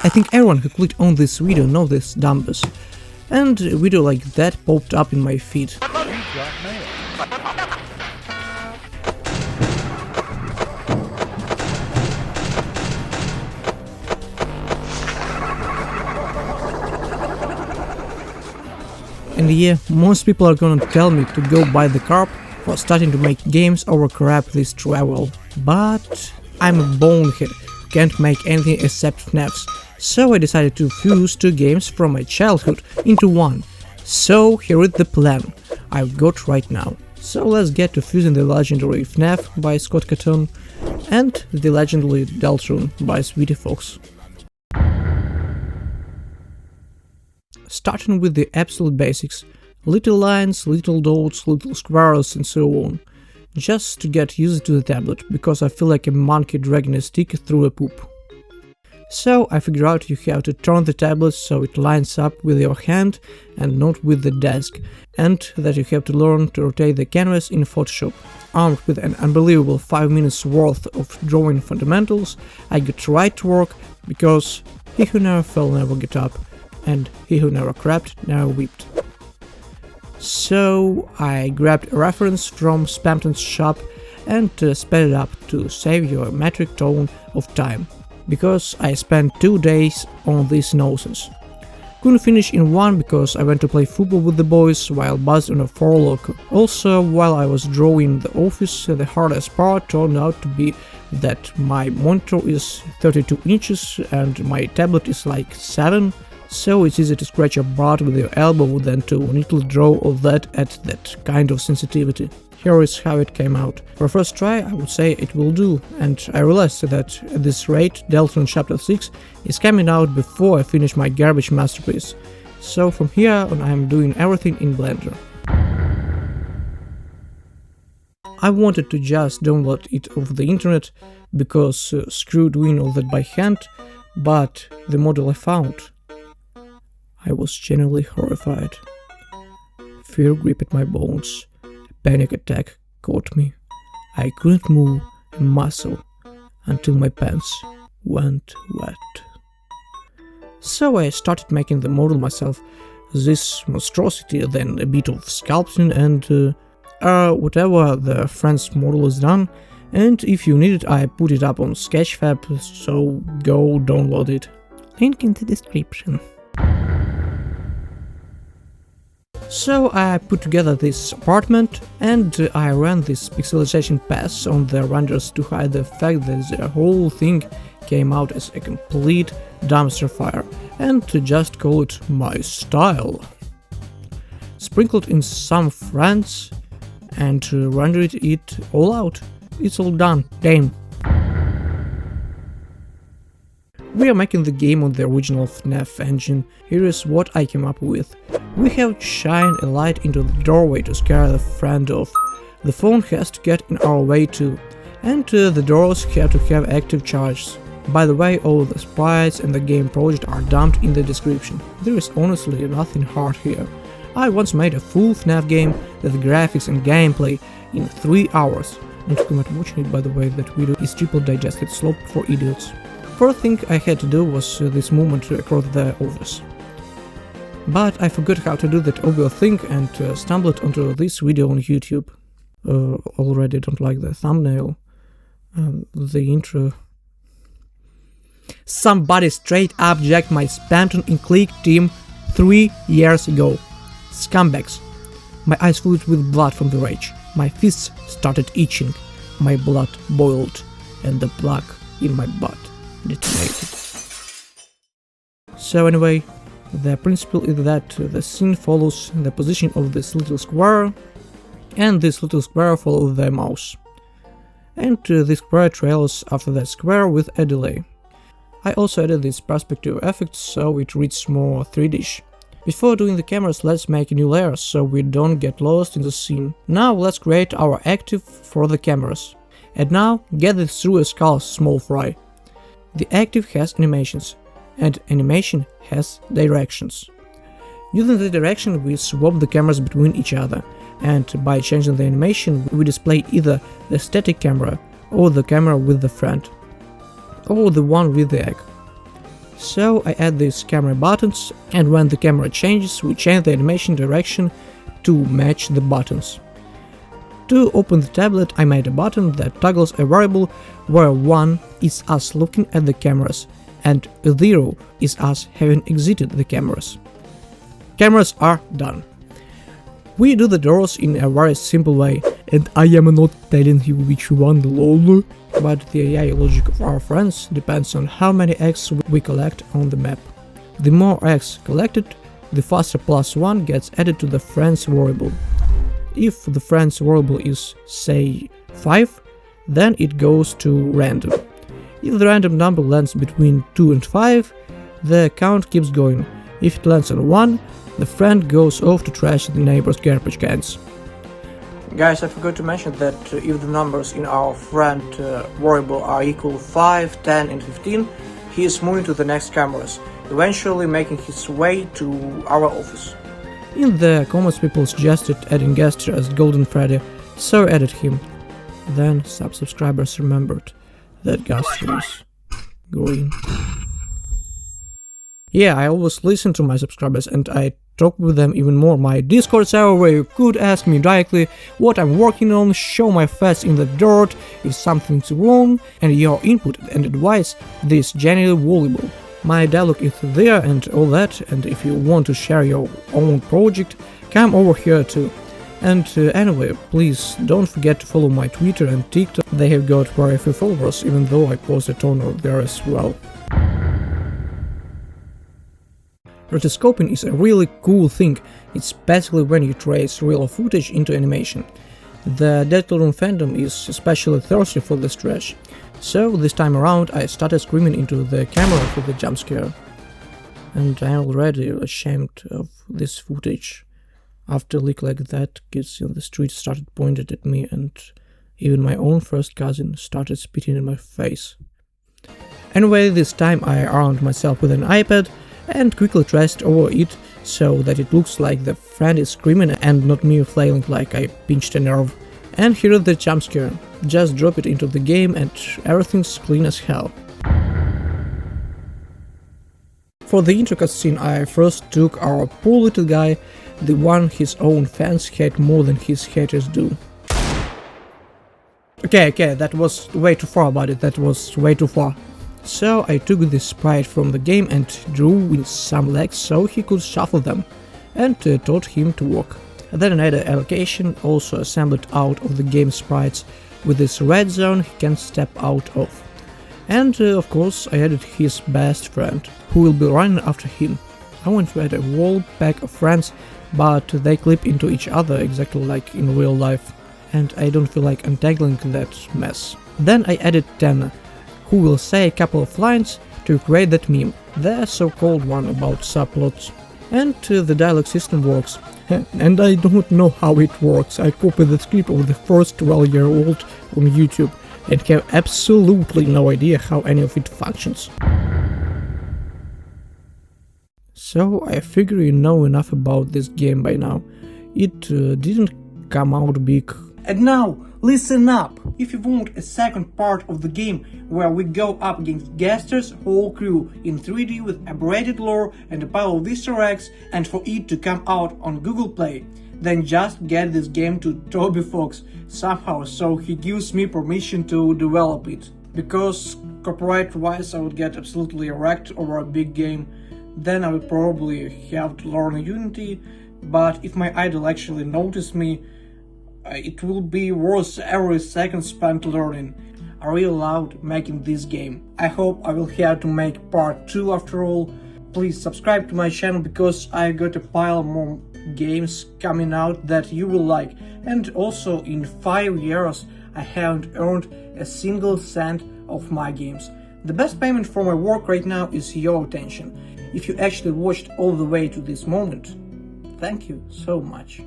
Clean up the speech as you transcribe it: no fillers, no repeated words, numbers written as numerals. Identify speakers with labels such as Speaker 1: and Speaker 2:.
Speaker 1: I think everyone who clicked on this video knows this dumbus, and a video like that popped up in my feed. And yeah, most people are gonna tell me to go buy the carp for starting to make games over crap this travel, but I'm a bonehead who can't make anything except FNaFs, so I decided to fuse two games from my childhood into one. So here is the plan I've got right now. So let's get to fusing the legendary FNaF by Scott Cotton and the legendary Deltarune by Sweetie Fox. Starting with the absolute basics, little lines, little dots, little squares and so on, just to get used to the tablet, because I feel like a monkey dragging a stick through a poop. So I figured out you have to turn the tablet so it lines up with your hand and not with the desk, and that you have to learn to rotate the canvas in Photoshop. Armed with an unbelievable 5 minutes worth of drawing fundamentals, I got right to work, because he who never fell never get up, and he who never crapped never wept. So I grabbed a reference from Spamton'S shop and sped it up to save your metric ton of time, because I spent 2 days on this nonsense. Couldn't finish in one because I went to play football with the boys while buzzed on a four-locker. Also, while I was drawing the office, the hardest part turned out to be that my monitor is 32 inches and my tablet is like 7, so it's easy to scratch your butt with your elbow than to neatly draw all that at that kind of sensitivity. Here is how it came out. For first try, I would say it will do, and I realized that at this rate Deltarune Chapter 6 is coming out before I finish my garbage masterpiece. So from here on I am doing everything in Blender. I wanted to just download it off the internet, because screw doing all that by hand, but the model I found, I was genuinely horrified. Fear gripped my bones. Panic attack caught me. I couldn't move a muscle until my pants went wet. So I started making the model myself, this monstrosity, then a bit of sculpting and whatever the friend's model is done, and if you need it I put it up on Sketchfab, so go download it. Link in the description. So I put together this apartment and I ran this pixelization pass on the renders to hide the fact that the whole thing came out as a complete dumpster fire, and to just call it my style. Sprinkled in some friends and rendered it all out. It's all done. Damn. We are making the game on the original FNaF engine. Here is what I came up with. We have to shine a light into the doorway to scare the friend off. The phone has to get in our way too, and the doors have to have active charges. By the way, all the sprites and the game project are dumped in the description. There is honestly nothing hard here. I once made a full FNaF game with graphics and gameplay in 3 hours. Don't recommend watching it, by the way, that video is triple digested slop for idiots. First thing I had to do was this movement across the office. But I forgot how to do that obvious thing and stumbled onto this video on YouTube. Already don't like the thumbnail. The intro. Somebody straight up jacked my Spamton in Click team 3 years ago. Scumbags. My eyes filled with blood from the rage. My fists started itching. My blood boiled. And the plug in my butt detonated. So anyway, the principle is that the scene follows the position of this little square, and this little square follows the mouse. And this square trails after that square with a delay. I also added this perspective effect so it reads more 3D-ish. Before doing the cameras, let's make a new layer so we don't get lost in the scene. Now let's create our active for the cameras. And now get this through a skull's small fry. The active has animations, and animation has directions. Using the direction we swap the cameras between each other, and by changing the animation we display either the static camera or the camera with the friend, or the one with the egg. So I add these camera buttons, and when the camera changes, we change the animation direction to match the buttons. To open the tablet, I made a button that toggles a variable where 1 is us looking at the cameras and 0 is us having exited the cameras. Cameras are done. We do the doors in a very simple way, and I am not telling you which one, lol. But the AI logic of our friends depends on how many eggs we collect on the map. The more eggs collected, the faster +1 gets added to the friends variable. If the friends variable is, say, 5, then it goes to random. If the random number lands between 2 and 5, the count keeps going. If it lands on 1, the friend goes off to trash the neighbor's garbage cans. Guys, I forgot to mention that if the numbers in our friend variable are equal 5, 10 and 15, he is moving to the next cameras, eventually making his way to our office. In the comments people suggested adding Gaster as Golden Freddy, so I added him. Then some subscribers remembered that Gaster is green. Yeah, I always listen to my subscribers and I talk with them even more. My Discord server where you could ask me directly what I'm working on, show my face in the dirt if something's wrong, and your input and advice is genuinely valuable. My dialogue is there and all that, and if you want to share your own project, come over here too. And anyway, please don't forget to follow my Twitter and TikTok. They have got very few followers, even though I post a ton there as well. Rotoscoping is a really cool thing. It's basically when you trace real footage into animation. The Deltarune fandom is especially thirsty for this trash, so this time around I started screaming into the camera for the jump scare. And I'm already ashamed of this footage. After a leak like that, kids in the street started pointing at me, and even my own first cousin started spitting in my face. Anyway, this time I armed myself with an iPad and quickly traced over it so that it looks like the friend is screaming and not me flailing like I pinched a nerve. And here is the jump scare. Just drop it into the game and everything's clean as hell. For the intro cutscene I first took our poor little guy, the one his own fans hate more than his haters do. Okay, that was way too far about it, that was way too far. So I took this sprite from the game and drew in some legs so he could shuffle them, and taught him to walk. Then I added a location also assembled out of the game sprites with this red zone he can step out of. And of course I added his best friend, who will be running after him. I want to add a whole pack of friends, but they clip into each other exactly like in real life, and I don't feel like untangling that mess. Then I added Tenna, who will say a couple of lines to create that meme, the so-called one about subplots. And the dialogue system works. And I don't know how it works. I copied the script of the first 12-year-old on YouTube and have absolutely no idea how any of it functions. So I figure you know enough about this game by now. It didn't come out big. And now, listen up! If you want a second part of the game where we go up against Gaster's whole crew in 3D with aberrated lore and a pile of Easter eggs, and for it to come out on Google Play, then just get this game to Toby Fox somehow so he gives me permission to develop it. Because copyright-wise I would get absolutely wrecked over a big game, then I would probably have to learn Unity, but if my idol actually noticed me, it will be worth every second spent learning. I really loved making this game. I hope I will have to make part 2 after all. Please subscribe to my channel because I got a pile more games coming out that you will like. And also in 5 years I haven't earned a single cent of my games. The best payment for my work right now is your attention. If you actually watched all the way to this moment, thank you so much.